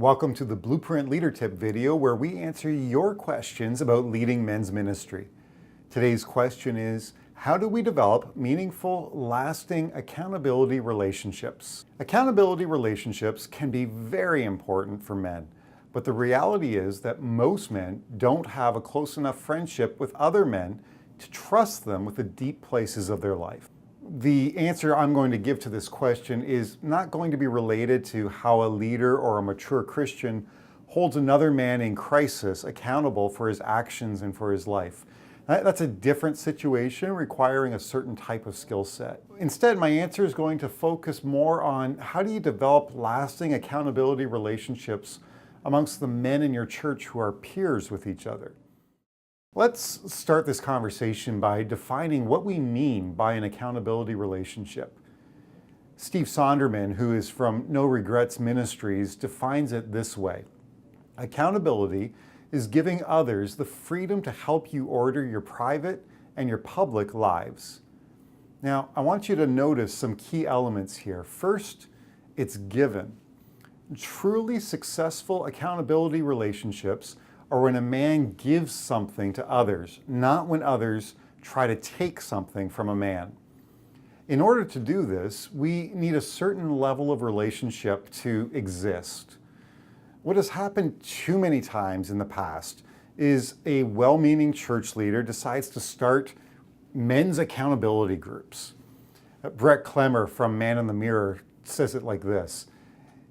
Welcome to the Blueprint Leader Tip video where we answer your questions about leading men's ministry. Today's question is, how do we develop meaningful, lasting accountability relationships? Accountability relationships can be very important for men, but the reality is that most men don't have a close enough friendship with other men to trust them with the deep places of their life. The answer I'm going to give to this question is not going to be related to how a leader or a mature Christian holds another man in crisis accountable for his actions and for his life. That's a different situation requiring a certain type of skill set. Instead, my answer is going to focus more on how do you develop lasting accountability relationships amongst the men in your church who are peers with each other. Let's start this conversation by defining what we mean by an accountability relationship. Steve Sonderman, who is from No Regrets Ministries, defines it this way. Accountability is giving others the freedom to help you order your private and your public lives. Now, I want you to notice some key elements here. First, it's given. Truly successful accountability relationships or when a man gives something to others, not when others try to take something from a man. In order to do this, we need a certain level of relationship to exist. What has happened too many times in the past is a well-meaning church leader decides to start men's accountability groups. Brett Clemmer from Man in the Mirror says it like this: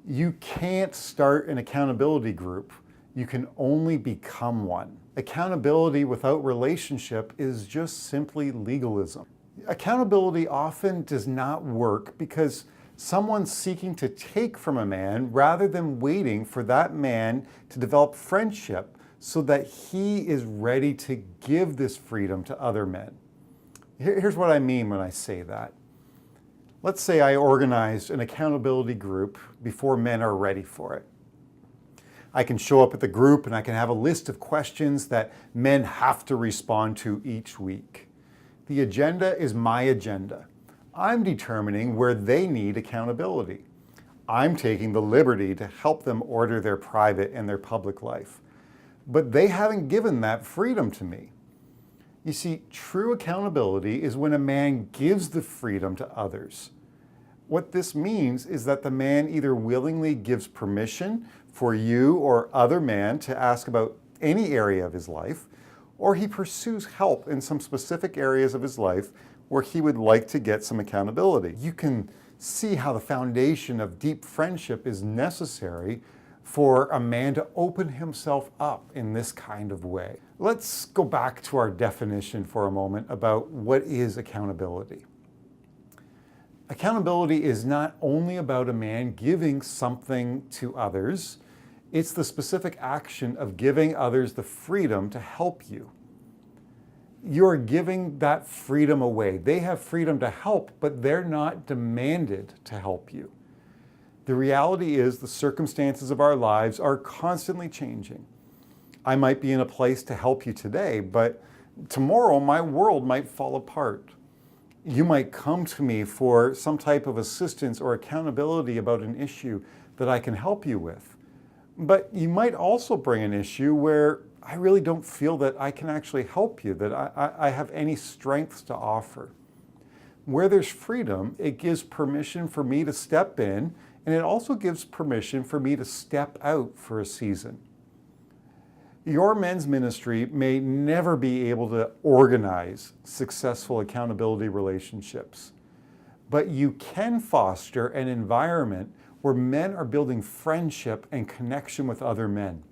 you can't start an accountability group. You can only become one. Accountability without relationship is just simply legalism. Accountability often does not work because someone's seeking to take from a man rather than waiting for that man to develop friendship so that he is ready to give this freedom to other men. Here's what I mean when I say that. Let's say I organized an accountability group before men are ready for it. I can show up at the group and I can have a list of questions that men have to respond to each week. The agenda is my agenda. I'm determining where they need accountability. I'm taking the liberty to help them order their private and their public life. But they haven't given that freedom to me. You see, true accountability is when a man gives the freedom to others. What this means is that the man either willingly gives permission for you or other man to ask about any area of his life, or he pursues help in some specific areas of his life where he would like to get some accountability. You can see how the foundation of deep friendship is necessary for a man to open himself up in this kind of way. Let's go back to our definition for a moment about what is accountability. Accountability is not only about a man giving something to others, it's the specific action of giving others the freedom to help you. You're giving that freedom away. They have freedom to help, but they're not demanded to help you. The reality is the circumstances of our lives are constantly changing. I might be in a place to help you today, but tomorrow my world might fall apart. You might come to me for some type of assistance or accountability about an issue that I can help you with. But you might also bring an issue where I really don't feel that I can actually help you, that I have any strengths to offer. Where there's freedom, it gives permission for me to step in, and it also gives permission for me to step out for a season. Your men's ministry may never be able to organize successful accountability relationships, but you can foster an environment where men are building friendship and connection with other men.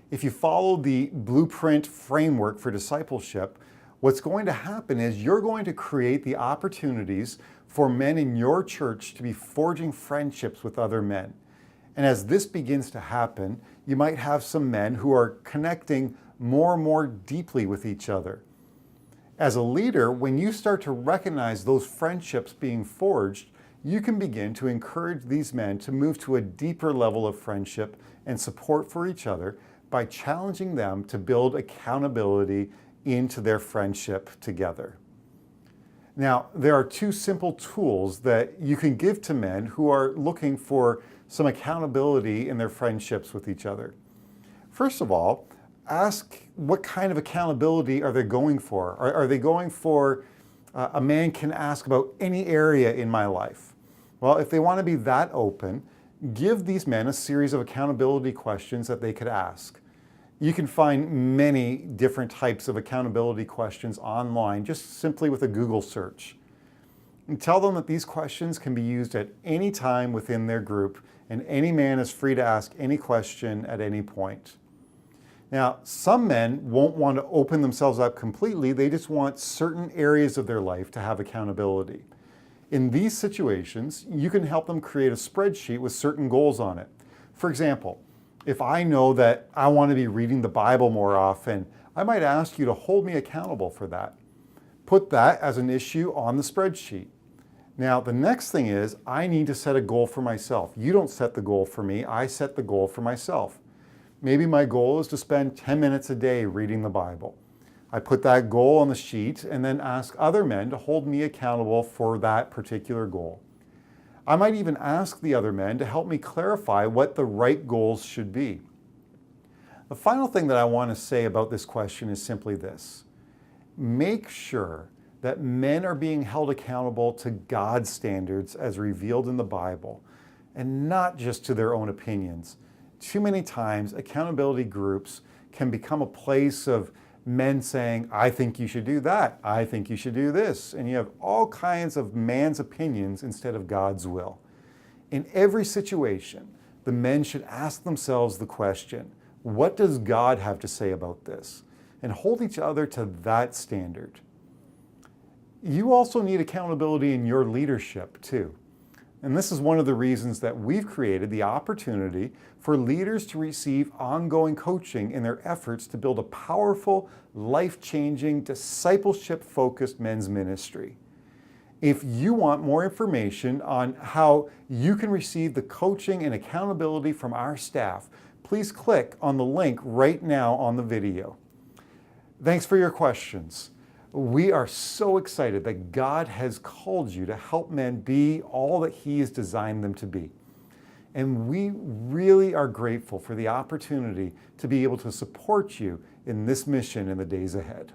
If you follow the blueprint framework for discipleship, what's going to happen is you're going to create the opportunities for men in your church to be forging friendships with other men. And as this begins to happen, you might have some men who are connecting more and more deeply with each other. As a leader, when you start to recognize those friendships being forged, you can begin to encourage these men to move to a deeper level of friendship and support for each other by challenging them to build accountability into their friendship together. Now, there are two simple tools that you can give to men who are looking for some accountability in their friendships with each other. First of all, ask what kind of accountability are they going for? Are they going for a man can ask about any area in my life? Well, if they want to be that open, give these men a series of accountability questions that they could ask. You can find many different types of accountability questions online just simply with a Google search. And tell them that these questions can be used at any time within their group, and any man is free to ask any question at any point. Now, some men won't want to open themselves up completely. They just want certain areas of their life to have accountability. In these situations, you can help them create a spreadsheet with certain goals on it. For example, if I know that I want to be reading the Bible more often, I might ask you to hold me accountable for that. Put that as an issue on the spreadsheet. Now, the next thing is I need to set a goal for myself. You don't set the goal for me, I set the goal for myself. Maybe my goal is to spend 10 minutes a day reading the Bible. I put that goal on the sheet and then ask other men to hold me accountable for that particular goal. I might even ask the other men to help me clarify what the right goals should be. The final thing that I want to say about this question is simply this. Make sure that men are being held accountable to God's standards as revealed in the Bible, and not just to their own opinions. Too many times, accountability groups can become a place of men saying, I think you should do that, I think you should do this, and you have all kinds of man's opinions instead of God's will. In every situation, the men should ask themselves the question, what does God have to say about this? And hold each other to that standard. You also need accountability in your leadership too. And this is one of the reasons that we've created the opportunity for leaders to receive ongoing coaching in their efforts to build a powerful, life-changing, discipleship-focused men's ministry. If you want more information on how you can receive the coaching and accountability from our staff, please click on the link right now on the video. Thanks for your questions. We are so excited that God has called you to help men be all that He has designed them to be. And we really are grateful for the opportunity to be able to support you in this mission in the days ahead.